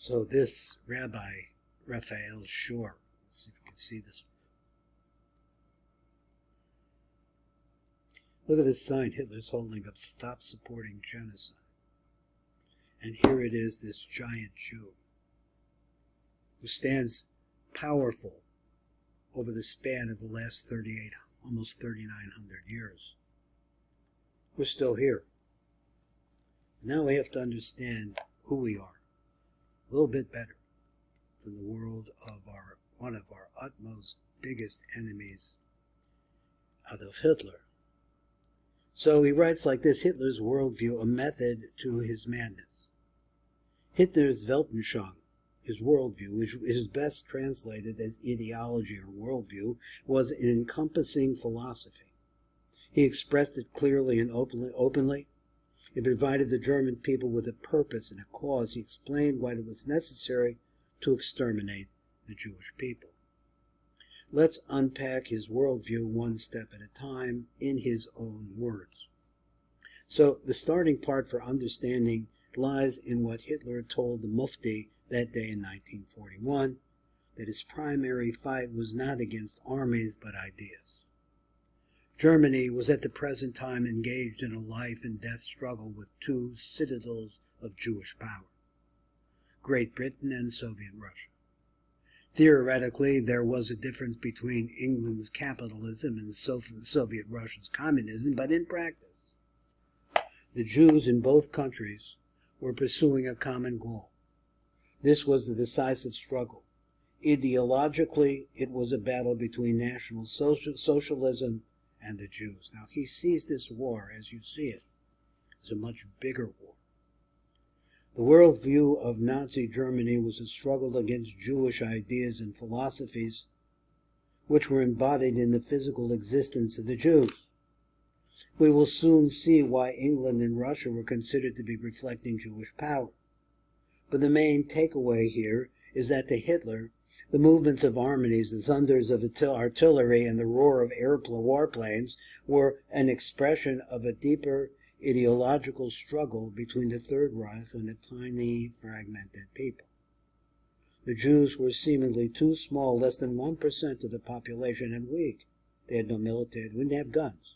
So this Rabbi Raphael Shore, let's see if you can see this. Look at this sign Hitler's holding up, "Stop supporting genocide." And here it is, this giant Jew who stands powerful over the span of the last 38, almost 3,900 years. We're still here. Now we have to understand who we are a little bit better from the world of one of our utmost biggest enemies, Adolf Hitler. So he writes like this: Hitler's worldview, a method to his madness. Hitler's Weltanschauung, his worldview, which is best translated as ideology or worldview, was an encompassing philosophy. He expressed it clearly and openly. It provided the German people with a purpose and a cause. He explained why it was necessary to exterminate the Jewish people. Let's unpack his worldview one step at a time in his own words. So the starting part for understanding lies in what Hitler told the Mufti that day in 1941, that his primary fight was not against armies but ideas. Germany was at the present time engaged in a life and death struggle with two citadels of Jewish power, Great Britain and Soviet Russia. Theoretically, there was a difference between England's capitalism and Soviet Russia's communism, but in practice, the Jews in both countries were pursuing a common goal. This was the decisive struggle. Ideologically, it was a battle between National Socialism and the Jews. Now, he sees this war, as you see it, as a much bigger war. The worldview of Nazi Germany was a struggle against Jewish ideas and philosophies, which were embodied in the physical existence of the Jews. We will soon see why England and Russia were considered to be reflecting Jewish power. But the main takeaway here is that to Hitler, the movements of armies, the thunders of artillery, and the roar of warplanes were an expression of a deeper ideological struggle between the Third Reich and a tiny, fragmented people. The Jews were seemingly too small, less than 1% of the population, and weak. They had no military, they didn't have guns.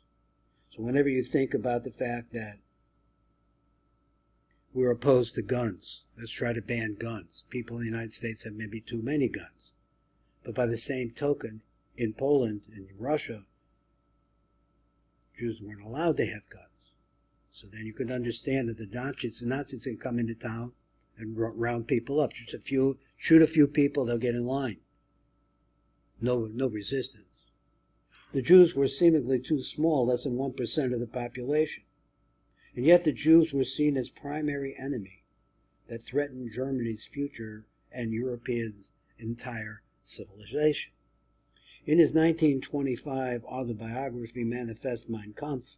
So whenever you think about the fact that we're opposed to guns, let's try to ban guns. People in the United States have maybe too many guns. But by the same token, in Poland and Russia, Jews weren't allowed to have guns. So then you could understand that the Nazis can come into town and round people up. Shoot a few people, they'll get in line. No resistance. The Jews were seemingly too small, less than 1% of the population. And yet the Jews were seen as primary enemy that threatened Germany's future and Europe's entire civilization. In his 1925 autobiography, Manifest Mein Kampf,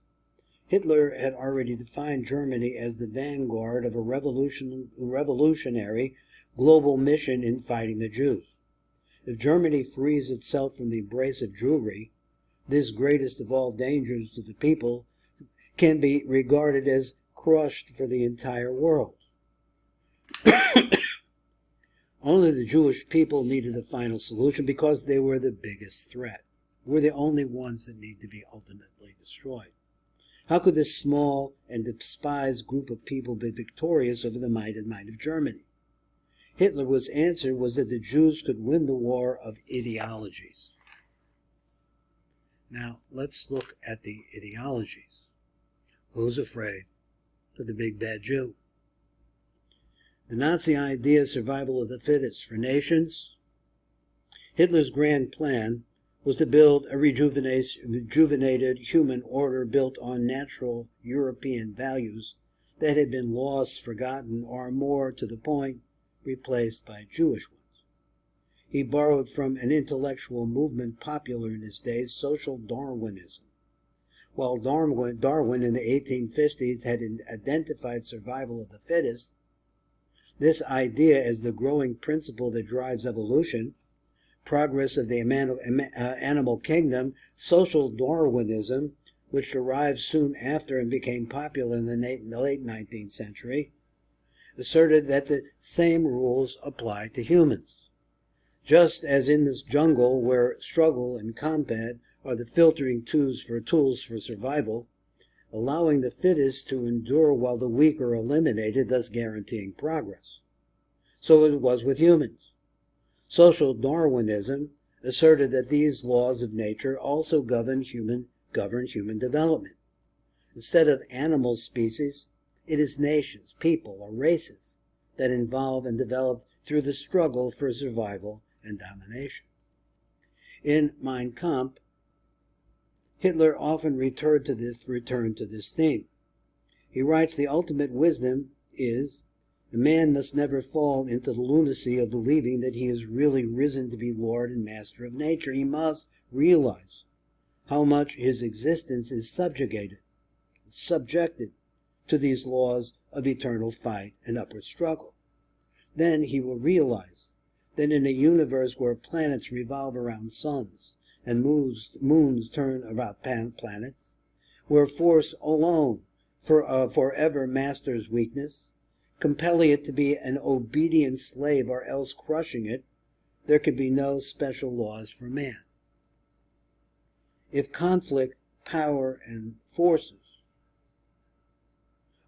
Hitler had already defined Germany as the vanguard of a revolutionary global mission in fighting the Jews. If Germany frees itself from the embrace of Jewry, this greatest of all dangers to the people can be regarded as crushed for the entire world. Only the Jewish people needed the final solution because they were the biggest threat. We're the only ones that need to be ultimately destroyed. How could this small and despised group of people be victorious over the might of Germany? Hitler's answer was that the Jews could win the war of ideologies. Now, let's look at the ideologies. Who's afraid of the big bad Jew? The Nazi idea of survival of the fittest for nations. Hitler's grand plan was to build a rejuvenated human order built on natural European values that had been lost, forgotten, or more to the point, replaced by Jewish ones. He borrowed from an intellectual movement popular in his day, social Darwinism. While Darwin in the 1850s had identified survival of the fittest, this idea as the growing principle that drives evolution, progress of the animal kingdom, social Darwinism, which arrived soon after and became popular in the late 19th century, asserted that the same rules apply to humans. Just as in this jungle where struggle and combat are the filtering tools for survival, allowing the fittest to endure while the weak are eliminated, thus guaranteeing progress. So it was with humans. Social Darwinism asserted that these laws of nature also govern human development. Instead of animal species, it is nations, people, or races that evolve and develop through the struggle for survival and domination. In Mein Kampf, Hitler often returned to this theme. He writes, "The ultimate wisdom is, a man must never fall into the lunacy of believing that he is really risen to be lord and master of nature. He must realize how much his existence is subjected to these laws of eternal fight and upward struggle. Then he will realize that in a universe where planets revolve around suns and moons turn about planets, where force alone forever masters weakness, compelling it to be an obedient slave or else crushing it, there can be no special laws for man. If conflict, power, and forces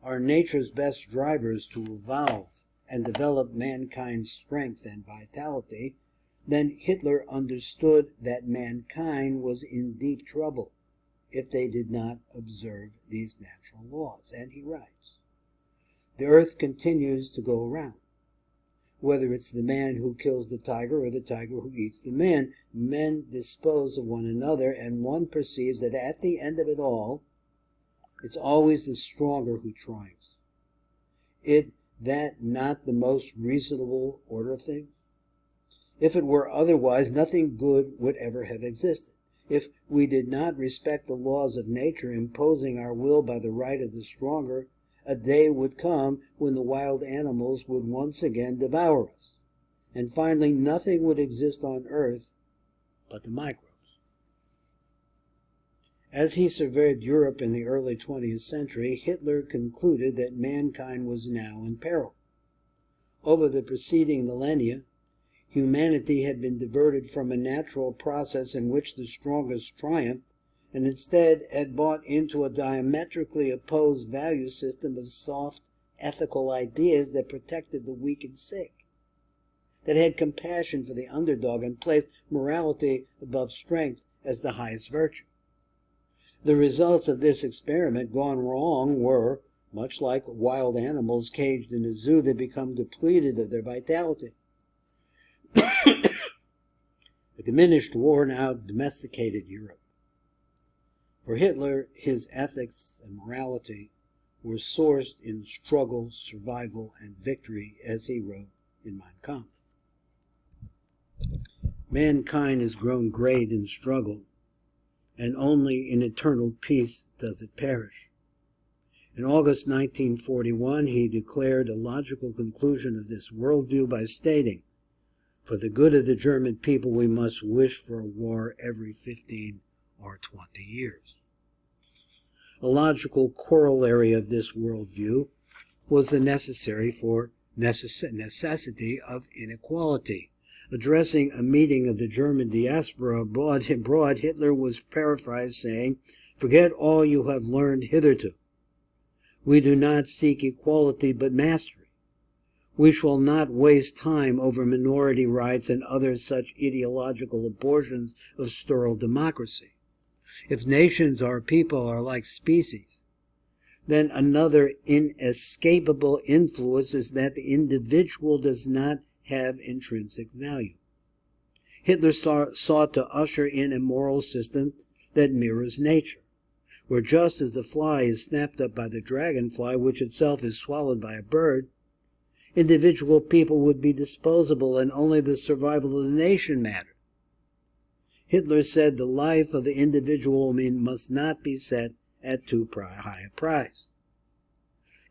are nature's best drivers to evolve and develop mankind's strength and vitality, then Hitler understood that mankind was in deep trouble if they did not observe these natural laws. And he writes, "The earth continues to go around. Whether it's the man who kills the tiger or the tiger who eats the man, men dispose of one another, and one perceives that at the end of it all, it's always the stronger who triumphs. Is that not the most reasonable order of things? If it were otherwise, nothing good would ever have existed. If we did not respect the laws of nature, imposing our will by the right of the stronger, a day would come when the wild animals would once again devour us, and finally nothing would exist on earth but the microbes." As he surveyed Europe in the early 20th century, Hitler concluded that mankind was now in peril. Over the preceding millennia, humanity had been diverted from a natural process in which the strongest triumphed, and instead had bought into a diametrically opposed value system of soft, ethical ideas that protected the weak and sick, that had compassion for the underdog and placed morality above strength as the highest virtue. The results of this experiment gone wrong were, much like wild animals caged in a zoo, they become depleted of their vitality. A diminished war now domesticated Europe. For Hitler, his ethics and morality were sourced in struggle, survival, and victory, as he wrote in Mein Kampf. Mankind has grown great in struggle, and only in eternal peace does it perish. In August 1941, he declared a logical conclusion of this worldview by stating, "For the good of the German people, we must wish for a war every 15 or 20 years. A logical corollary of this worldview was the necessity of inequality. Addressing a meeting of the German diaspora abroad, Hitler was paraphrased saying, "Forget all you have learned hitherto. We do not seek equality but mastery. We shall not waste time over minority rights and other such ideological abortions of sterile democracy. If nations or people are like species, then another inescapable influence is that the individual does not have intrinsic value." Hitler sought to usher in a moral system that mirrors nature, where just as the fly is snapped up by the dragonfly, which itself is swallowed by a bird, individual people would be disposable and only the survival of the nation mattered. Hitler said the life of the individual must not be set at too high a price.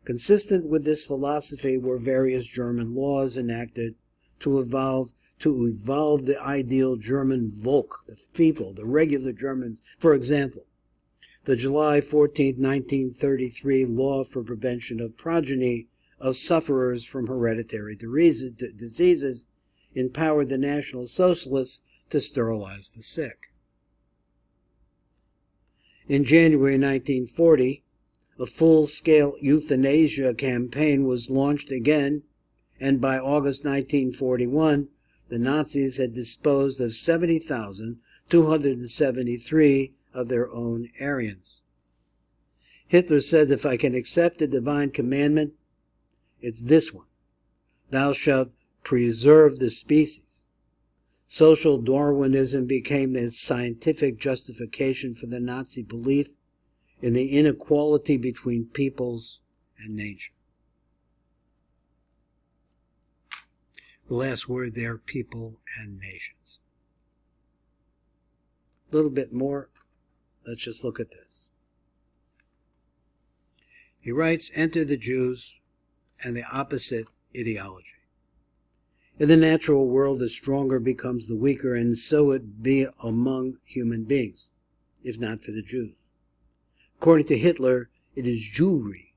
Consistent with this philosophy were various German laws enacted to evolve the ideal German Volk, the people, the regular Germans. For example, the July 14, 1933 Law for Prevention of Progeny of sufferers from hereditary diseases empowered the National Socialists to sterilize the sick. In January 1940, a full-scale euthanasia campaign was launched again, and by August 1941, the Nazis had disposed of 70,273 of their own Aryans. Hitler said, if I can accept a divine commandment, it's this one: thou shalt preserve the species. Social Darwinism became the scientific justification for the Nazi belief in the inequality between peoples and nature. The last word there, people and nations. A little bit more. Let's just look at this. He writes, enter the Jews and the opposite ideology. In the natural world, the stronger becomes the weaker, and so it be among human beings, if not for the Jews. According to Hitler, it is Jewry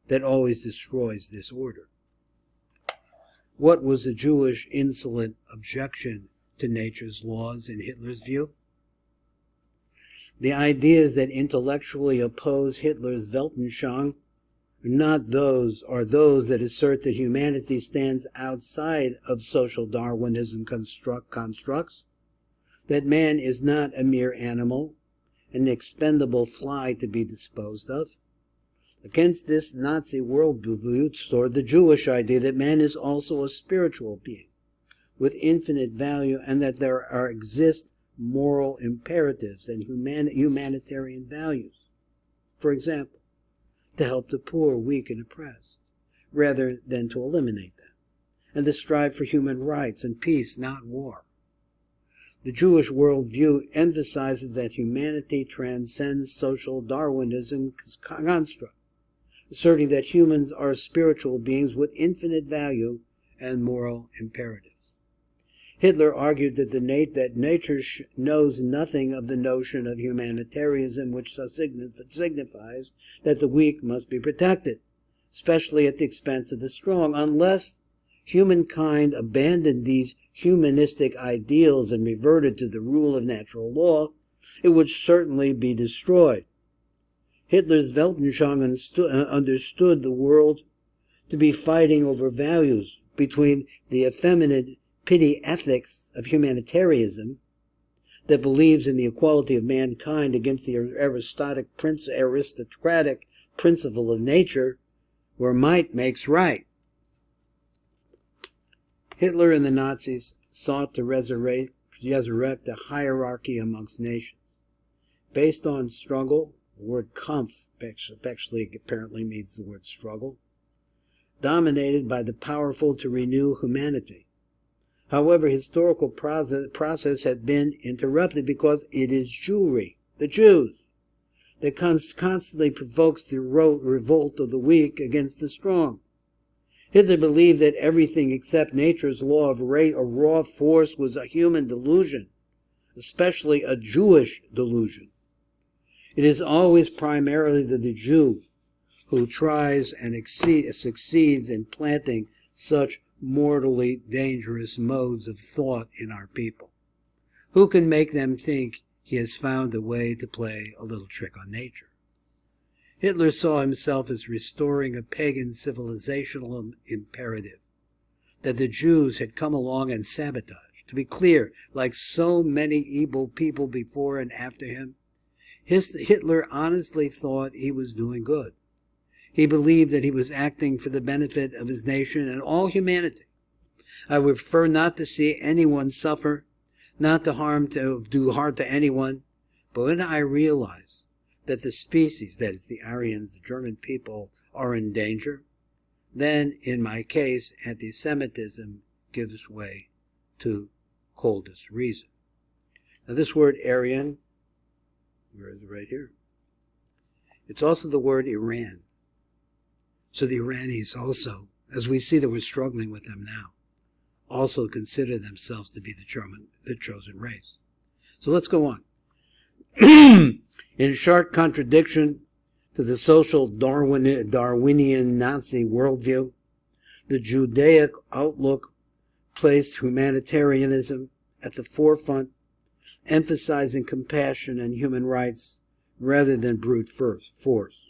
that always destroys this order. What was the Jewish insolent objection to nature's laws in Hitler's view? The ideas that intellectually oppose Hitler's Weltanschauung are those that assert that humanity stands outside of social Darwinism constructs, that man is not a mere animal, an expendable fly to be disposed of. Against this Nazi worldview stood the Jewish idea that man is also a spiritual being with infinite value, and that there exist moral imperatives and humanitarian values. For example, to help the poor, weak, and oppressed, rather than to eliminate them, and to strive for human rights and peace, not war. The Jewish worldview emphasizes that humanity transcends social Darwinism's construct, asserting that humans are spiritual beings with infinite value and moral imperatives. Hitler argued that nature knows nothing of the notion of humanitarianism, which signifies that the weak must be protected, especially at the expense of the strong. Unless humankind abandoned these humanistic ideals and reverted to the rule of natural law, it would certainly be destroyed. Hitler's Weltanschauung understood the world to be fighting over values between the effeminate pity ethics of humanitarianism that believes in the equality of mankind against the aristocratic principle of nature, where might makes right. Hitler and the Nazis sought to resurrect a hierarchy amongst nations based on struggle. The word Kampf actually apparently means the word struggle, dominated by the powerful to renew humanity. However, historical process had been interrupted because it is Jewry, the Jews, that constantly provokes the revolt of the weak against the strong. Hitler believed that everything except nature's law of raw force was a human delusion, especially a Jewish delusion. It is always primarily the Jew who tries and succeeds in planting such mortally dangerous modes of thought in our people. Who can make them think he has found a way to play a little trick on nature? Hitler saw himself as restoring a pagan civilizational imperative that the Jews had come along and sabotaged. To be clear, like so many evil people before and after him, Hitler honestly thought he was doing good. He believed that he was acting for the benefit of his nation and all humanity. I would prefer not to see anyone suffer, not to do harm to anyone, but when I realize that the species, that is the Aryans, the German people, are in danger, then, in my case, anti-Semitism gives way to coldest reason. Now this word Aryan, where is it? Right here. It's also the word Iran. So the Iranis also, as we see that we're struggling with them now, also consider themselves to be the chosen race. So let's go on. In sharp contradiction to the social Darwinian Nazi worldview, The Judaic outlook placed humanitarianism at the forefront, emphasizing compassion and human rights rather than brute force.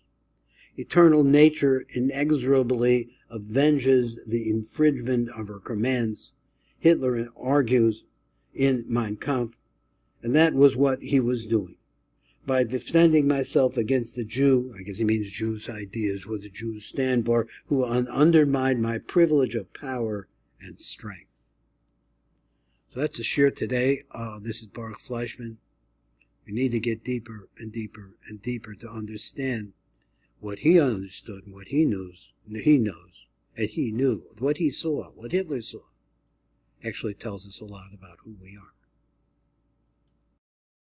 Eternal nature inexorably avenges the infringement of her commands, Hitler argues in Mein Kampf, and that was what he was doing. By defending myself against the Jew, I guess he means Jews' ideas, what the Jews stand for, who undermined my privilege of power and strength. So that's a share today. This is Baruch Fleischman. We need to get deeper and deeper and deeper to understand what he understood and what he knows, and he knew, what he saw, what Hitler saw, actually tells us a lot about who we are.